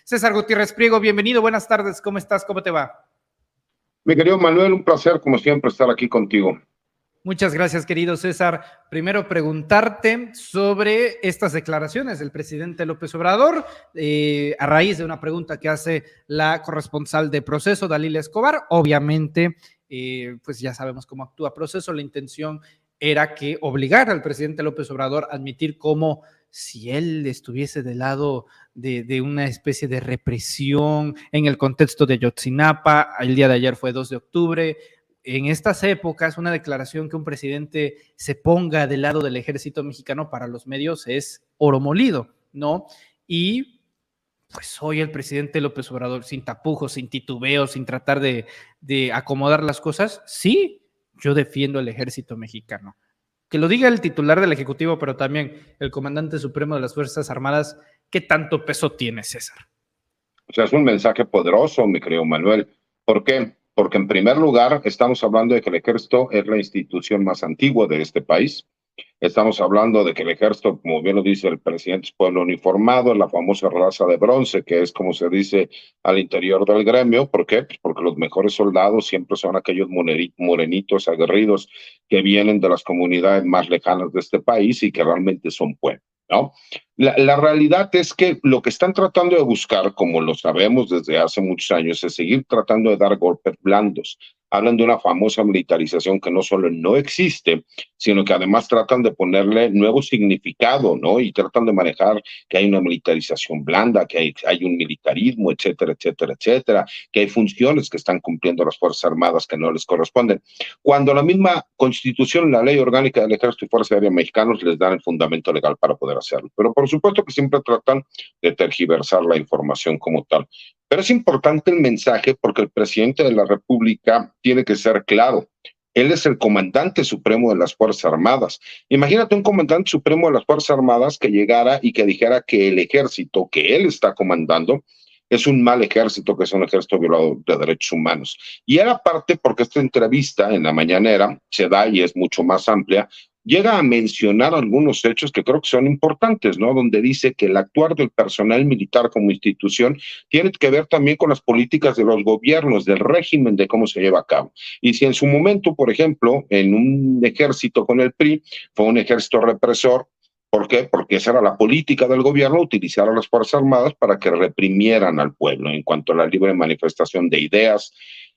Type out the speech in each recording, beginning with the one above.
César Gutiérrez Priego, bienvenido, buenas tardes, ¿cómo estás? ¿Cómo te va? Mi querido Manuel, un placer como siempre estar aquí contigo. Muchas gracias, querido César. Primero preguntarte sobre estas declaraciones del presidente López Obrador, a raíz de una pregunta que hace la corresponsal de Proceso, Dalila Escobar. Obviamente, pues ya sabemos cómo actúa Proceso. La intención era que obligara al presidente López Obrador a admitir cómo si él estuviese del lado de una especie de represión en el contexto de Ayotzinapa. El día de ayer fue 2 de octubre. En estas épocas, una declaración que un presidente se ponga del lado del ejército mexicano para los medios es oro molido, ¿no? Y pues hoy el presidente López Obrador, sin tapujos, sin titubeos, sin tratar de acomodar las cosas, sí, yo defiendo el ejército mexicano. Que lo diga el titular del Ejecutivo, pero también el comandante supremo de las Fuerzas Armadas, ¿qué tanto peso tiene, César? O sea, es un mensaje poderoso, mi querido Manuel. ¿Por qué? Porque en primer lugar estamos hablando de que el ejército es la institución más antigua de este país. Estamos hablando de que el ejército, como bien lo dice el presidente, es pueblo uniformado, la famosa raza de bronce, que es como se dice al interior del gremio. ¿Por qué? Pues porque los mejores soldados siempre son aquellos morenitos aguerridos que vienen de las comunidades más lejanas de este país y que realmente son pueblo, ¿no? La realidad es que lo que están tratando de buscar, como lo sabemos desde hace muchos años, es seguir tratando de dar golpes blandos. Hablan de una famosa militarización que no solo no existe, sino que además tratan de ponerle nuevo significado, ¿no? Y tratan de manejar que hay una militarización blanda, que hay un militarismo, etcétera, etcétera, etcétera, que hay funciones que están cumpliendo las Fuerzas Armadas que no les corresponden. Cuando la misma Constitución, la Ley Orgánica del Ejército y Fuerza Aérea Mexicanos les dan el fundamento legal para poder hacerlo. Pero por supuesto que siempre tratan de tergiversar la información como tal. Pero es importante el mensaje porque el presidente de la República tiene que ser claro. Él es el comandante supremo de las Fuerzas Armadas. Imagínate un comandante supremo de las Fuerzas Armadas que llegara y que dijera que el ejército que él está comandando es un mal ejército, que es un ejército violador de derechos humanos. Y era parte porque esta entrevista en la mañanera se da y es mucho más amplia, llega a mencionar algunos hechos que creo que son importantes, ¿no? Donde dice que el actuar del personal militar como institución tiene que ver también con las políticas de los gobiernos, del régimen, de cómo se lleva a cabo. Y si en su momento, por ejemplo, en un ejército con el PRI, fue un ejército represor. ¿Por qué? Porque esa era la política del gobierno, utilizar a las Fuerzas Armadas para que reprimieran al pueblo en cuanto a la libre manifestación de ideas.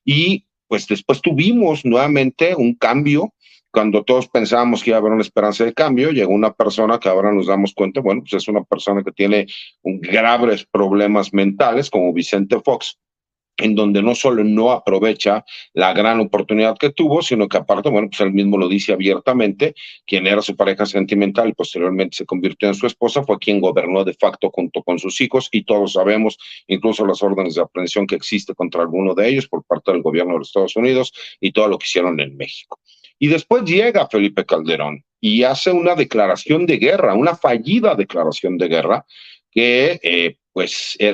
Y pues después tuvimos nuevamente un cambio. Cuando todos pensábamos que iba a haber una esperanza de cambio, llegó una persona que ahora nos damos cuenta, bueno, pues es una persona que tiene graves problemas mentales, como Vicente Fox, en donde no solo no aprovecha la gran oportunidad que tuvo, sino que aparte, bueno, pues él mismo lo dice abiertamente, quien era su pareja sentimental y posteriormente se convirtió en su esposa, fue quien gobernó de facto junto con sus hijos, y todos sabemos incluso las órdenes de aprehensión que existe contra alguno de ellos por parte del gobierno de los Estados Unidos y todo lo que hicieron en México. Y después llega Felipe Calderón y hace una declaración de guerra, una fallida declaración de guerra, que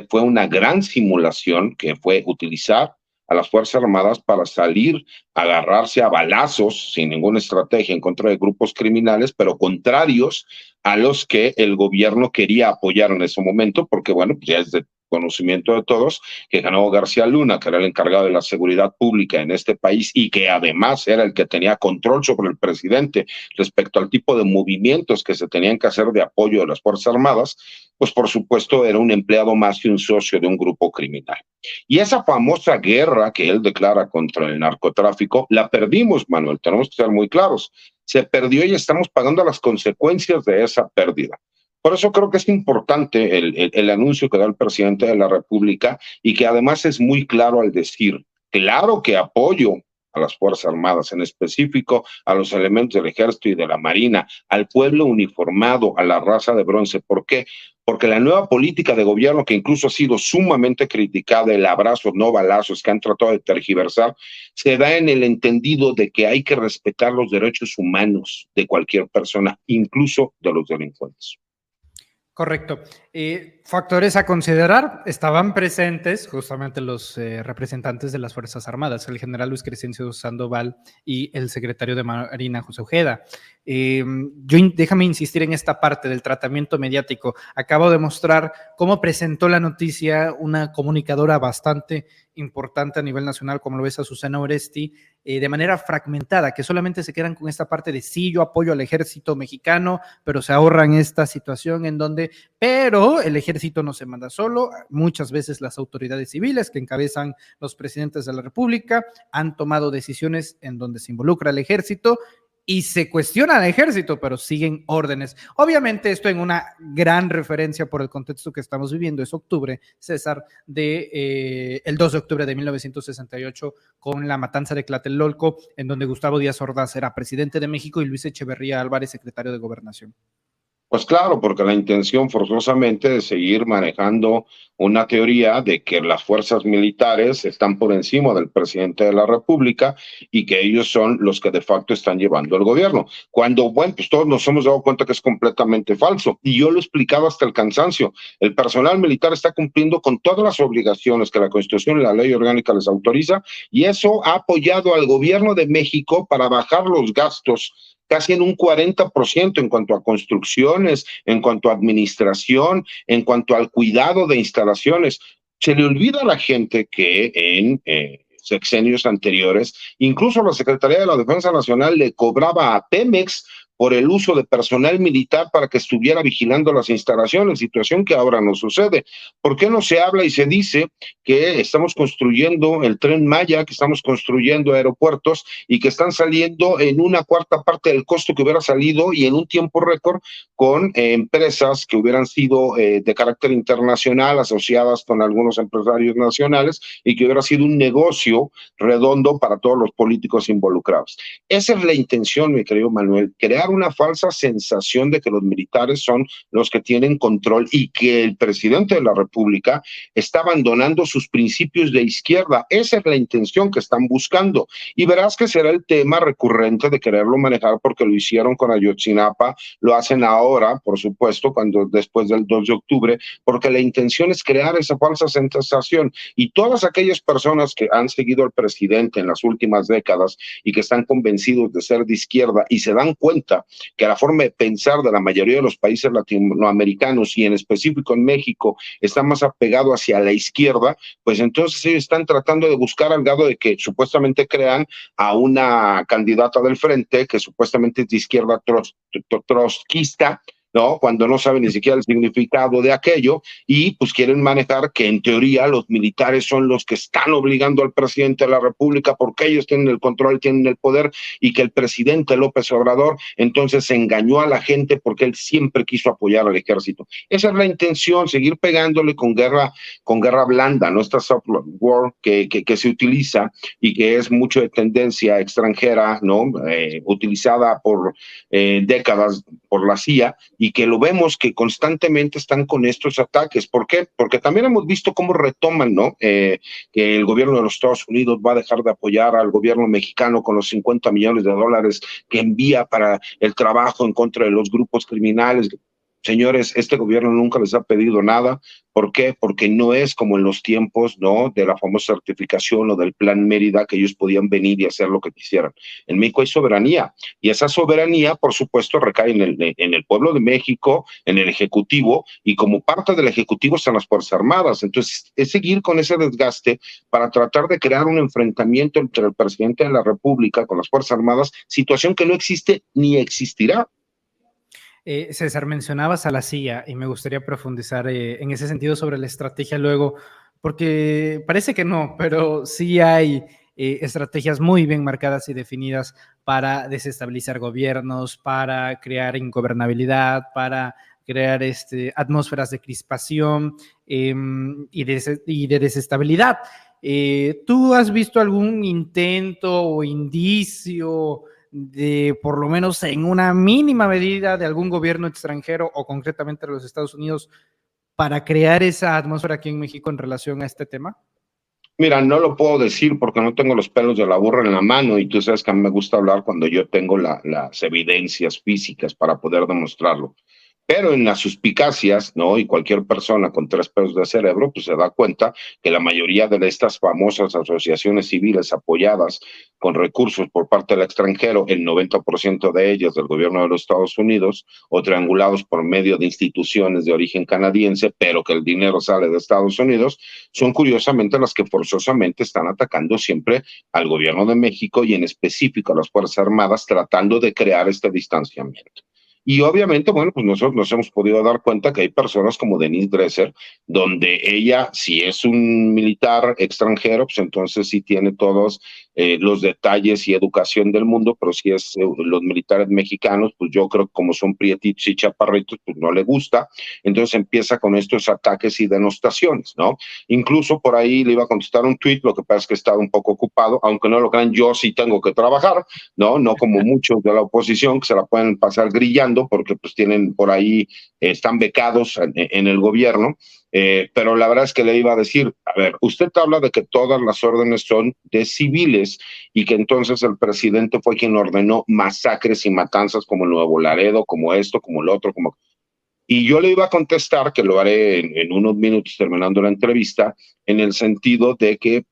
fue una gran simulación, que fue utilizar a las Fuerzas Armadas para salir a agarrarse a balazos sin ninguna estrategia en contra de grupos criminales, pero contrarios a los que el gobierno quería apoyar en ese momento, porque bueno, pues ya es de conocimiento de todos que Genaro García Luna, que era el encargado de la seguridad pública en este país y que además era el que tenía control sobre el presidente respecto al tipo de movimientos que se tenían que hacer de apoyo de las Fuerzas Armadas, pues por supuesto era un empleado más que un socio de un grupo criminal. Y esa famosa guerra que él declara contra el narcotráfico, la perdimos, Manuel, tenemos que ser muy claros. Se perdió y estamos pagando las consecuencias de esa pérdida. Por eso creo que es importante el anuncio que da el presidente de la República y que además es muy claro al decir, claro que apoyo a las Fuerzas Armadas, en específico a los elementos del Ejército y de la Marina, al pueblo uniformado, a la raza de bronce. ¿Por qué? Porque la nueva política de gobierno, que incluso ha sido sumamente criticada, el abrazo, no balazos, que han tratado de tergiversar, se da en el entendido de que hay que respetar los derechos humanos de cualquier persona, incluso de los delincuentes. Correcto. Factores a considerar, estaban presentes justamente los representantes de las Fuerzas Armadas, el general Luis Crescencio Sandoval y el secretario de Marina, José Ojeda. Déjame insistir en esta parte del tratamiento mediático. Acabo de mostrar cómo presentó la noticia una comunicadora bastante importante a nivel nacional, como lo es Azucena Oresti, de manera fragmentada, que solamente se quedan con esta parte de sí, yo apoyo al ejército mexicano, pero se ahorran esta situación en donde, pero el ejército no se manda solo, muchas veces las autoridades civiles que encabezan los presidentes de la República han tomado decisiones en donde se involucra el ejército y se cuestiona al ejército, pero siguen órdenes. Obviamente esto en una gran referencia por el contexto que estamos viviendo, es octubre, César, el 2 de octubre de 1968, con la matanza de Tlatelolco, en donde Gustavo Díaz Ordaz era presidente de México y Luis Echeverría Álvarez, secretario de Gobernación. Pues claro, porque la intención forzosamente de seguir manejando una teoría de que las fuerzas militares están por encima del presidente de la República y que ellos son los que de facto están llevando el gobierno. Cuando, bueno, pues todos nos hemos dado cuenta que es completamente falso. Y yo lo explicaba hasta el cansancio. El personal militar está cumpliendo con todas las obligaciones que la Constitución y la ley orgánica les autoriza, y eso ha apoyado al gobierno de México para bajar los gastos casi en un 40% en cuanto a construcciones, en cuanto a administración, en cuanto al cuidado de instalaciones. Se le olvida a la gente que en sexenios anteriores, incluso la Secretaría de la Defensa Nacional le cobraba a Pemex por el uso de personal militar para que estuviera vigilando las instalaciones, situación que ahora no sucede. ¿Por qué no se habla y se dice que estamos construyendo el Tren Maya, que estamos construyendo aeropuertos y que están saliendo en una cuarta parte del costo que hubiera salido y en un tiempo récord con empresas que hubieran sido de carácter internacional, asociadas con algunos empresarios nacionales, y que hubiera sido un negocio redondo para todos los políticos involucrados? Esa es la intención, mi querido Manuel, crear una falsa sensación de que los militares son los que tienen control y que el presidente de la República está abandonando sus principios de izquierda. Esa es la intención que están buscando. Y verás que será el tema recurrente de quererlo manejar, porque lo hicieron con Ayotzinapa, lo hacen ahora, por supuesto, cuando después del 2 de octubre, porque la intención es crear esa falsa sensación. Y todas aquellas personas que han seguido al presidente en las últimas décadas y que están convencidos de ser de izquierda y se dan cuenta que la forma de pensar de la mayoría de los países latinoamericanos y en específico en México está más apegado hacia la izquierda, pues entonces ellos están tratando de buscar al grado de que supuestamente crean a una candidata del frente que supuestamente es de izquierda trotskista, ¿no? Cuando no saben ni siquiera el significado de aquello, y pues quieren manejar que en teoría los militares son los que están obligando al presidente de la República porque ellos tienen el control, tienen el poder, y que el presidente López Obrador entonces engañó a la gente porque él siempre quiso apoyar al ejército. Esa es la intención, seguir pegándole con guerra blanda, ¿no? Esta soft war que se utiliza y que es mucho de tendencia extranjera, ¿no? Utilizada por décadas por la CIA, y que lo vemos que constantemente están con estos ataques. ¿Por qué? Porque también hemos visto cómo retoman, ¿no? Que el gobierno de los Estados Unidos va a dejar de apoyar al gobierno mexicano con los $50 millones que envía para el trabajo en contra de los grupos criminales. Señores, este gobierno nunca les ha pedido nada. ¿Por qué? Porque no es como en los tiempos, ¿no? De la famosa certificación o del Plan Mérida, que ellos podían venir y hacer lo que quisieran. En México hay soberanía, y esa soberanía, por supuesto, recae en el pueblo de México, en el Ejecutivo, y como parte del Ejecutivo están las Fuerzas Armadas. Entonces, es seguir con ese desgaste para tratar de crear un enfrentamiento entre el presidente de la República con las Fuerzas Armadas, situación que no existe ni existirá. César, mencionabas a la CIA y me gustaría profundizar en ese sentido sobre la estrategia luego, porque parece que no, pero sí hay estrategias muy bien marcadas y definidas para desestabilizar gobiernos, para crear ingobernabilidad, para crear atmósferas de crispación y de desestabilidad. ¿Tú has visto algún intento o indicio de, por lo menos en una mínima medida, de algún gobierno extranjero o concretamente de los Estados Unidos para crear esa atmósfera aquí en México en relación a este tema? Mira, no lo puedo decir porque no tengo los pelos de la burra en la mano, y tú sabes que a mí me gusta hablar cuando yo tengo las evidencias físicas para poder demostrarlo. Pero en las suspicacias, ¿no? Y cualquier persona con 3 pesos de cerebro, pues se da cuenta que la mayoría de estas famosas asociaciones civiles apoyadas con recursos por parte del extranjero, el 90% de ellas del gobierno de los Estados Unidos, o triangulados por medio de instituciones de origen canadiense, pero que el dinero sale de Estados Unidos, son curiosamente las que forzosamente están atacando siempre al gobierno de México y en específico a las Fuerzas Armadas, tratando de crear este distanciamiento. Y obviamente, bueno, pues nosotros nos hemos podido dar cuenta que hay personas como Denise Dresser, donde ella, si es un militar extranjero, pues entonces sí tiene todos los detalles y educación del mundo, pero si es los militares mexicanos, pues yo creo que como son prietitos y chaparritos, pues no le gusta. Entonces empieza con estos ataques y denostaciones, ¿no? Incluso por ahí le iba a contestar un tuit, lo que pasa es que he estado un poco ocupado, aunque no lo crean, yo sí tengo que trabajar, ¿no? No como muchos de la oposición que se la pueden pasar grillando porque pues tienen por ahí, están becados en el gobierno, pero la verdad es que le iba a decir, a ver, usted habla de que todas las órdenes son de civiles y que entonces el presidente fue quien ordenó masacres y matanzas como Nuevo Laredo, como esto, como lo otro, como... Y yo le iba a contestar, que lo haré en unos minutos terminando la entrevista, en el sentido de que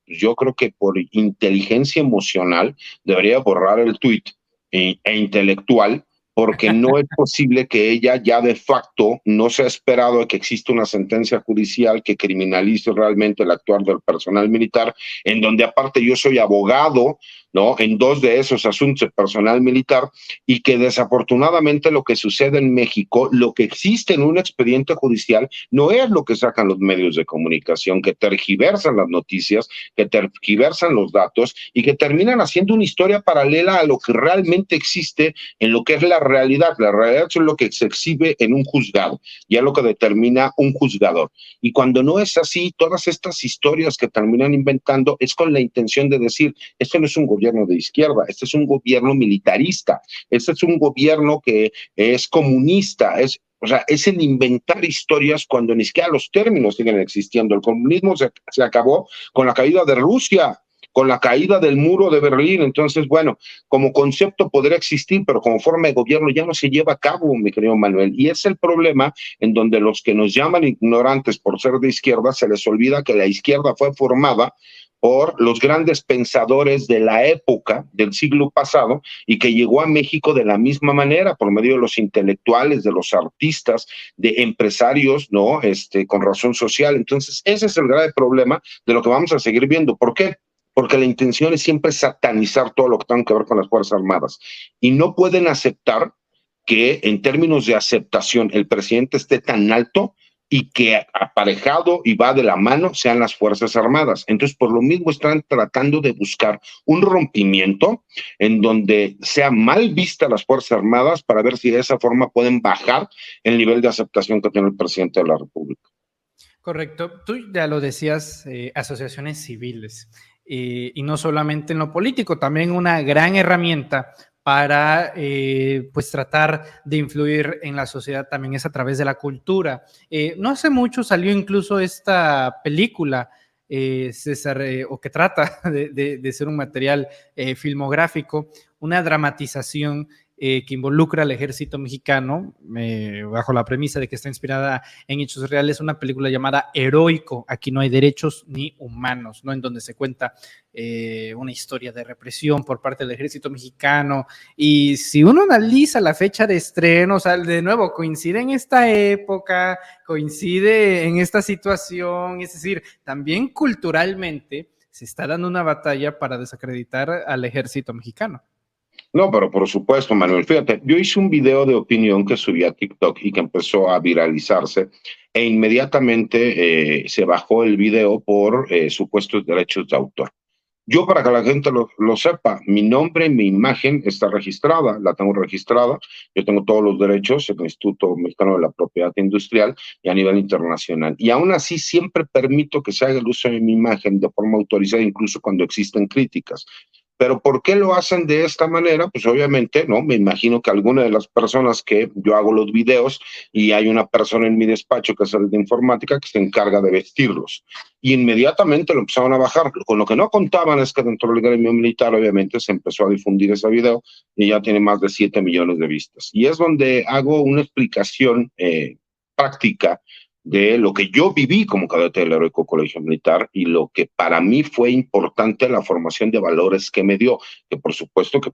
yo creo que por inteligencia emocional debería borrar el tuit intelectual, porque no es posible que ella ya de facto no se ha esperado a que exista una sentencia judicial que criminalice realmente el actuar del personal militar, en donde aparte yo soy abogado, ¿no? En 2 de esos asuntos de personal militar, y que desafortunadamente lo que sucede en México, lo que existe en un expediente judicial, no es lo que sacan los medios de comunicación, que tergiversan las noticias, que tergiversan los datos y que terminan haciendo una historia paralela a lo que realmente existe en lo que es la realidad. La realidad es lo que se exhibe en un juzgado, ya lo que determina un juzgador. Y cuando no es así, todas estas historias que terminan inventando es con la intención de decir, esto no es un gobierno de izquierda, este es un gobierno militarista, este es un gobierno que es comunista, o sea, es el inventar historias cuando ni siquiera los términos siguen existiendo. El comunismo se acabó con la caída de Rusia, con la caída del muro de Berlín. Entonces, bueno, como concepto podría existir, pero como forma de gobierno ya no se lleva a cabo, mi querido Manuel. Y es el problema en donde los que nos llaman ignorantes por ser de izquierda, se les olvida que la izquierda fue formada por los grandes pensadores de la época del siglo pasado y que llegó a México de la misma manera, por medio de los intelectuales, de los artistas, de empresarios, ¿no? Con razón social. Entonces, ese es el grave problema de lo que vamos a seguir viendo. ¿Por qué? Porque la intención es siempre satanizar todo lo que tenga que ver con las Fuerzas Armadas. Y no pueden aceptar que en términos de aceptación el presidente esté tan alto y que aparejado y va de la mano sean las Fuerzas Armadas. Entonces, por lo mismo están tratando de buscar un rompimiento en donde sea mal vista las Fuerzas Armadas para ver si de esa forma pueden bajar el nivel de aceptación que tiene el presidente de la República. Correcto. Tú ya lo decías, asociaciones civiles. Y no solamente en lo político, también una gran herramienta para pues tratar de influir en la sociedad también es a través de la cultura. No hace mucho salió incluso esta película, César, o que trata de ser un material filmográfico, una dramatización que involucra al ejército mexicano, bajo la premisa de que está inspirada en hechos reales, una película llamada Heroico, aquí no hay derechos ni humanos, ¿no? En donde se cuenta una historia de represión por parte del ejército mexicano. Y si uno analiza la fecha de estreno, o sea, de nuevo, coincide en esta época, coincide en esta situación, es decir, también culturalmente se está dando una batalla para desacreditar al ejército mexicano. No, pero por supuesto, Manuel, fíjate, yo hice un video de opinión que subí a TikTok y que empezó a viralizarse e inmediatamente se bajó el video por supuestos derechos de autor. Yo, para que la gente lo sepa, mi nombre, mi imagen está registrada, la tengo registrada, yo tengo todos los derechos en el Instituto Mexicano de la Propiedad Industrial y a nivel internacional. Y aún así siempre permito que se haga el uso de mi imagen de forma autorizada, incluso cuando existen críticas. Pero ¿por qué lo hacen de esta manera? Pues obviamente, ¿no? Me imagino que alguna de las personas que yo hago los videos y hay una persona en mi despacho que es el de informática que se encarga de vestirlos. Y inmediatamente lo empezaron a bajar. Con lo que no contaban es que dentro del gremio militar obviamente se empezó a difundir ese video y ya tiene más de 7 millones de vistas. Y es donde hago una explicación práctica de lo que yo viví como cadete del Heroico Colegio Militar y lo que para mí fue importante la formación de valores que me dio, que por supuesto que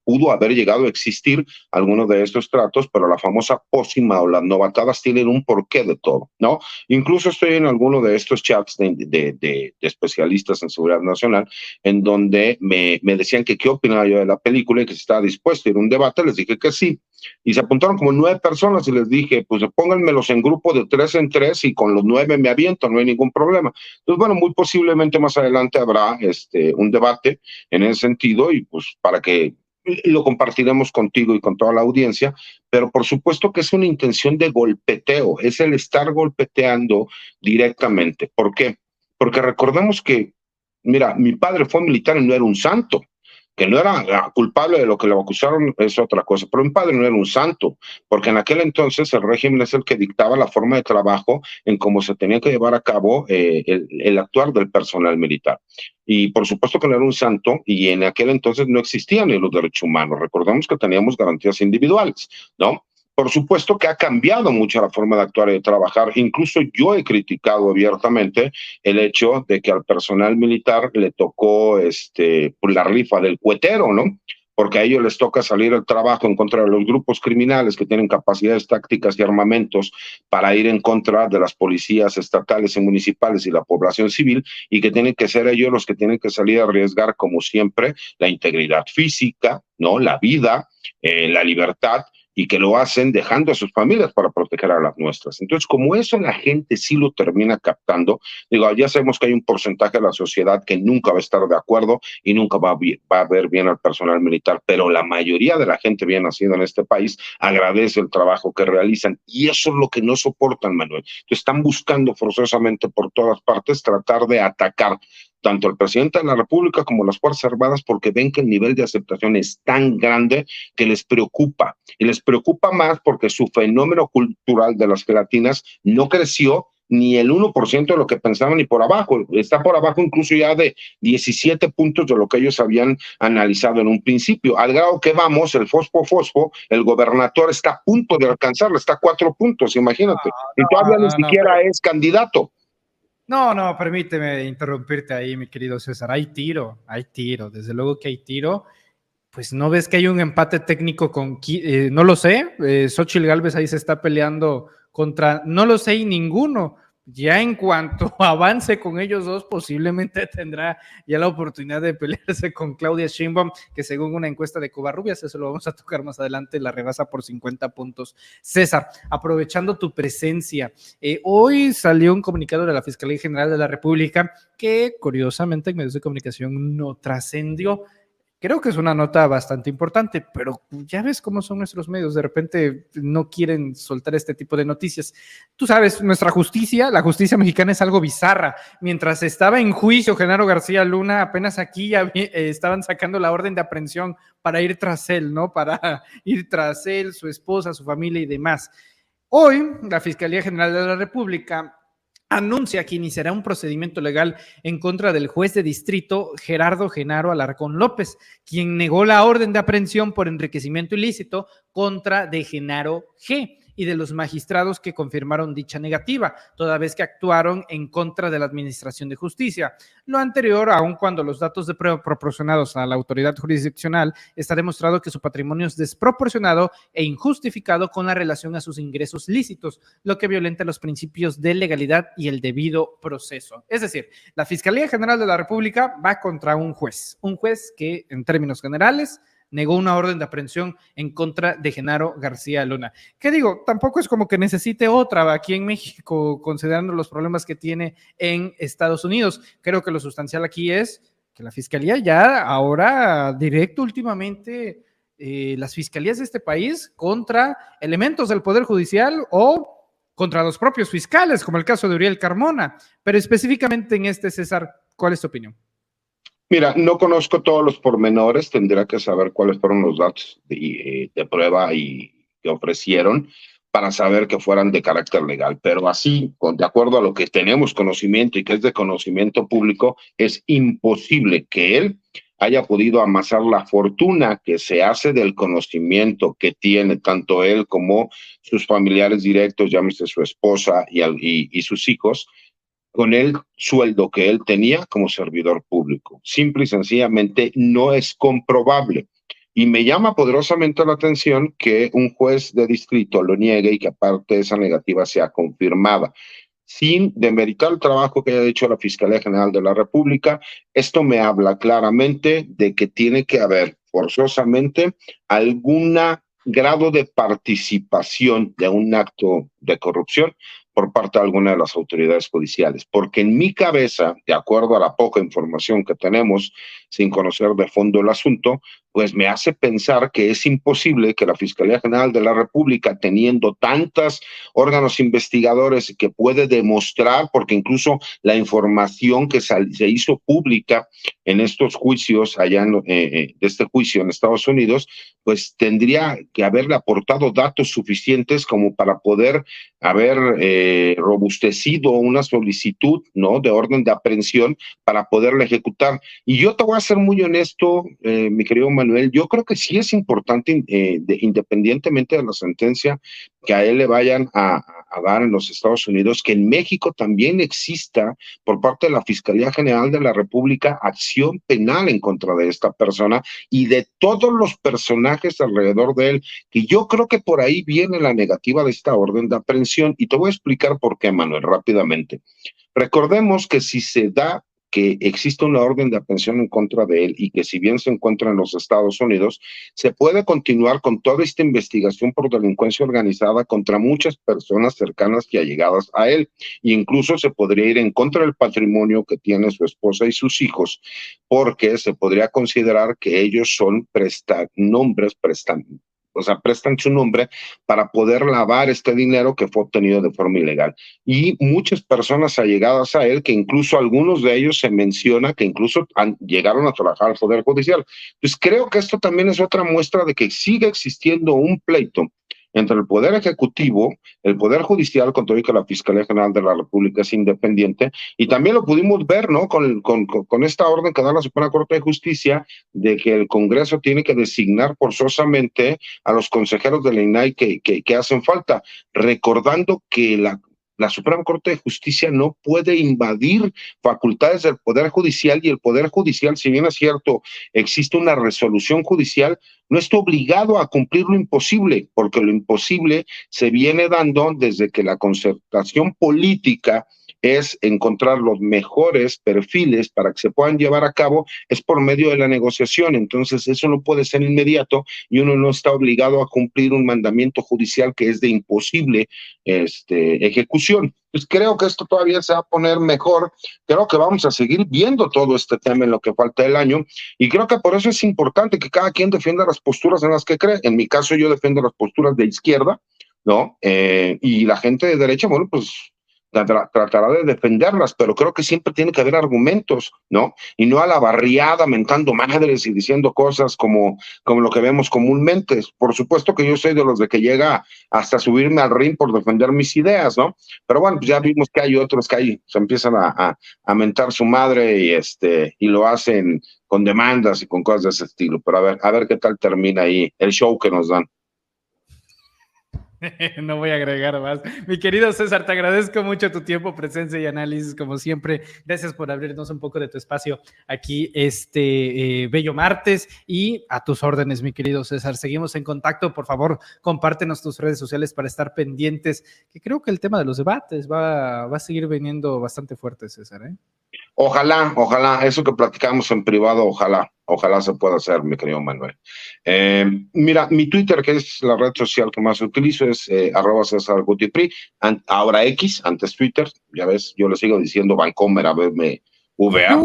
pudo haber llegado a existir algunos de estos tratos, pero la famosa pócima o las novatadas tienen un porqué de todo, ¿no? Incluso estoy en alguno de estos chats de especialistas en seguridad nacional, en donde me decían que qué opinaba yo de la película y que si estaba dispuesto a ir a un debate, les dije que sí. Y se apuntaron como 9 personas y les dije, pues pónganmelos en grupo de 3 en 3 y con los 9 me aviento, no hay ningún problema. Entonces, bueno, muy posiblemente más adelante habrá un debate en ese sentido y pues para que lo compartiremos contigo y con toda la audiencia, pero por supuesto que es una intención de golpeteo, es el estar golpeteando directamente. ¿Por qué? Porque recordemos que, mira, mi padre fue militar y no era un santo, que no era culpable de lo que le acusaron es otra cosa, pero mi padre no era un santo, porque en aquel entonces el régimen es el que dictaba la forma de trabajo en cómo se tenía que llevar a cabo el actuar del personal militar. Y por supuesto que no era un santo, y en aquel entonces no existían ni los derechos humanos. Recordemos que teníamos garantías individuales, ¿no? Por supuesto que ha cambiado mucho la forma de actuar y de trabajar. Incluso yo he criticado abiertamente el hecho de que al personal militar le tocó la rifa del cuetero, ¿no? Porque a ellos les toca salir al trabajo en contra de los grupos criminales que tienen capacidades tácticas y armamentos para ir en contra de las policías estatales y municipales y la población civil, y que tienen que ser ellos los que tienen que salir a arriesgar, como siempre, la integridad física, ¿no? La vida, la libertad, y que lo hacen dejando a sus familias para proteger a las nuestras. Entonces, como eso la gente sí lo termina captando, digo, ya sabemos que hay un porcentaje de la sociedad que nunca va a estar de acuerdo y nunca va a ver bien al personal militar, pero la mayoría de la gente bien nacida en este país agradece el trabajo que realizan, y eso es lo que no soportan, Manuel. Entonces, están buscando forzosamente por todas partes tratar de atacar tanto el presidente de la República como las Fuerzas Armadas, porque ven que el nivel de aceptación es tan grande que les preocupa. Y les preocupa más porque su fenómeno cultural de las gelatinas no creció ni el 1% de lo que pensaban, ni por abajo. Está por abajo incluso ya de 17 puntos de lo que ellos habían analizado en un principio. Al grado que vamos, el fosfo, el gobernador está a punto de alcanzarlo, está a 4 puntos, imagínate. Y todavía ni siquiera es candidato. No, permíteme interrumpirte ahí, mi querido César. Hay tiro, desde luego que hay tiro. Pues no ves que hay un empate técnico no lo sé, Xóchitl Gálvez ahí se está peleando contra, no lo sé y ninguno. Ya en cuanto avance con ellos dos, posiblemente tendrá ya la oportunidad de pelearse con Claudia Sheinbaum, que según una encuesta de Covarrubias, eso lo vamos a tocar más adelante, la rebasa por 50 puntos. César, aprovechando tu presencia, hoy salió un comunicado de la Fiscalía General de la República que curiosamente en medios de comunicación no trascendió. Creo que es una nota bastante importante, pero ya ves cómo son nuestros medios, de repente no quieren soltar este tipo de noticias. Tú sabes, nuestra justicia, la justicia mexicana es algo bizarra. Mientras estaba en juicio Genaro García Luna, apenas aquí ya estaban sacando la orden de aprehensión para ir tras él, ¿no? Para ir tras él, su esposa, su familia y demás. Hoy, la Fiscalía General de la República anuncia que iniciará un procedimiento legal en contra del juez de distrito Gerardo Genaro Alarcón López, quien negó la orden de aprehensión por enriquecimiento ilícito contra de Genaro G. y de los magistrados que confirmaron dicha negativa, toda vez que actuaron en contra de la Administración de Justicia. Lo anterior, aun cuando los datos de prueba proporcionados a la autoridad jurisdiccional está demostrado que su patrimonio es desproporcionado e injustificado con la relación a sus ingresos lícitos, lo que violenta los principios de legalidad y el debido proceso. Es decir, la Fiscalía General de la República va contra un juez que en términos generales negó una orden de aprehensión en contra de Genaro García Luna. ¿Qué digo? Tampoco es como que necesite otra aquí en México, considerando los problemas que tiene en Estados Unidos. Creo que lo sustancial aquí es que la Fiscalía ya ahora directo últimamente, las fiscalías de este país contra elementos del Poder Judicial o contra los propios fiscales, como el caso de Uriel Carmona. Pero específicamente en este, César, ¿cuál es tu opinión? Mira, no conozco todos los pormenores, tendría que saber cuáles fueron los datos de prueba y que ofrecieron para saber que fueran de carácter legal, pero así, de acuerdo a lo que tenemos conocimiento y que es de conocimiento público, es imposible que él haya podido amasar la fortuna que se hace del conocimiento que tiene tanto él como sus familiares directos, llámese su esposa y sus hijos, con el sueldo que él tenía como servidor público. Simple y sencillamente no es comprobable. Y me llama poderosamente la atención que un juez de distrito lo niegue y que aparte esa negativa sea confirmada. Sin demeritar el trabajo que haya hecho la Fiscalía General de la República, esto me habla claramente de que tiene que haber forzosamente algún grado de participación de un acto de corrupción por parte de alguna de las autoridades judiciales, porque en mi cabeza, de acuerdo a la poca información que tenemos, sin conocer de fondo el asunto, pues me hace pensar que es imposible que la Fiscalía General de la República, teniendo tantos órganos investigadores que puede demostrar, porque incluso la información que se hizo pública en estos juicios, de este juicio en Estados Unidos, pues tendría que haberle aportado datos suficientes como para poder haber robustecido una solicitud, ¿no?, de orden de aprehensión para poderla ejecutar. Y yo te voy a ser muy honesto, mi querido Manuel, yo creo que sí es importante, independientemente de la sentencia que a él le vayan a dar en los Estados Unidos, que en México también exista por parte de la Fiscalía General de la República acción penal en contra de esta persona y de todos los personajes alrededor de él, que yo creo que por ahí viene la negativa de esta orden de aprehensión. Y te voy a explicar por qué, Manuel, rápidamente. Recordemos que si se da que existe una orden de aprehensión en contra de él y que si bien se encuentra en los Estados Unidos, se puede continuar con toda esta investigación por delincuencia organizada contra muchas personas cercanas y allegadas a él. E incluso se podría ir en contra del patrimonio que tiene su esposa y sus hijos, porque se podría considerar que ellos son prestan su nombre para poder lavar este dinero que fue obtenido de forma ilegal. Y muchas personas allegadas a él, que incluso algunos de ellos se menciona que incluso llegaron a trabajar al Poder Judicial. Pues creo que esto también es otra muestra de que sigue existiendo un pleito entre el Poder Ejecutivo, el Poder Judicial, con todo y que la Fiscalía General de la República es independiente, y también lo pudimos ver, ¿no?, con esta orden que da la Suprema Corte de Justicia de que el Congreso tiene que designar forzosamente a los consejeros de la INAI que hacen falta, recordando que la Suprema Corte de Justicia no puede invadir facultades del Poder Judicial, y el Poder Judicial, si bien es cierto, existe una resolución judicial, no está obligado a cumplir lo imposible, porque lo imposible se viene dando desde que la concertación política es encontrar los mejores perfiles para que se puedan llevar a cabo, es por medio de la negociación. Entonces eso no puede ser inmediato y uno no está obligado a cumplir un mandamiento judicial que es de imposible ejecución. Pues creo que esto todavía se va a poner mejor. Creo que vamos a seguir viendo todo este tema en lo que falta del año, y creo que por eso es importante que cada quien defienda las posturas en las que cree. En mi caso, yo defiendo las posturas de izquierda, ¿no? Y la gente de derecha, bueno, pues tratará de defenderlas, pero creo que siempre tiene que haber argumentos, ¿no? Y no a la barriada mentando madres y diciendo cosas como lo que vemos comúnmente. Por supuesto que yo soy de los de que llega hasta subirme al ring por defender mis ideas, ¿no? Pero bueno, pues ya vimos que hay otros que ahí se empiezan a mentar su madre y lo hacen con demandas y con cosas de ese estilo. Pero a ver qué tal termina ahí el show que nos dan. No voy a agregar más. Mi querido César, te agradezco mucho tu tiempo, presencia y análisis, como siempre. Gracias por abrirnos un poco de tu espacio aquí bello martes, y a tus órdenes, mi querido César. Seguimos en contacto. Por favor, compártenos tus redes sociales para estar pendientes, que creo que el tema de los debates va a seguir viniendo bastante fuerte, César, ¿eh? Ojalá, eso que platicamos en privado, ojalá se pueda hacer, mi querido Manuel. Mira, mi Twitter, que es la red social que más utilizo, es @CésarGutiPri, ahora X, antes Twitter, ya ves, yo le sigo diciendo Vancomer, a ver, me VA,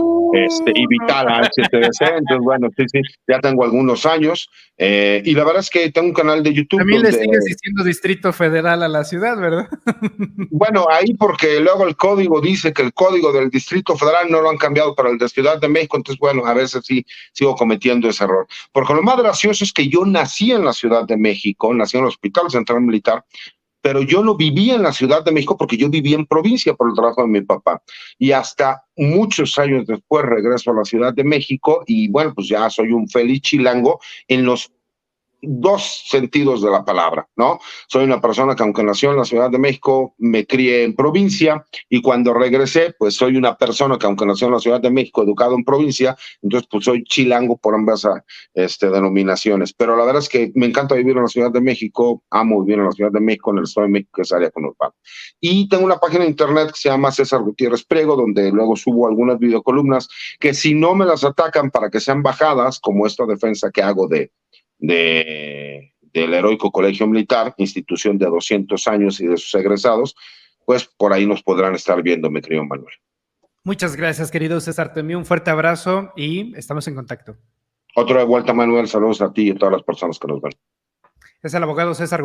y Vitala HTBC, entonces bueno, sí, ya tengo algunos años, y la verdad es que tengo un canal de YouTube También le donde, sigues diciendo Distrito Federal a la ciudad, ¿verdad? bueno, ahí porque luego el código dice que el código del Distrito Federal no lo han cambiado para el de Ciudad de México, entonces bueno, a veces sí sigo cometiendo ese error. Porque lo más gracioso es que yo nací en la Ciudad de México, nací en el Hospital Central Militar, pero yo no vivía en la Ciudad de México porque yo vivía en provincia por el trabajo de mi papá. Y hasta muchos años después regreso a la Ciudad de México y bueno, pues ya soy un feliz chilango en los dos sentidos de la palabra, ¿no? Soy una persona que aunque nació en la Ciudad de México, me crié en provincia y cuando regresé, pues soy una persona que aunque nació en la Ciudad de México, educado en provincia, entonces pues soy chilango por ambas denominaciones. Pero la verdad es que me encanta vivir en la Ciudad de México, amo vivir en la Ciudad de México, en el Estado de México, que es área conurbana. Y tengo una página de internet que se llama César Gutiérrez Priego, donde luego subo algunas videocolumnas que si no me las atacan para que sean bajadas, como esta defensa que hago del heroico Colegio Militar, institución de 200 años y de sus egresados, pues por ahí nos podrán estar viendo, mi querido Manuel. Muchas gracias, querido César. Te envío un fuerte abrazo y estamos en contacto. Otro de vuelta, Manuel. Saludos a ti y a todas las personas que nos ven. Es el abogado César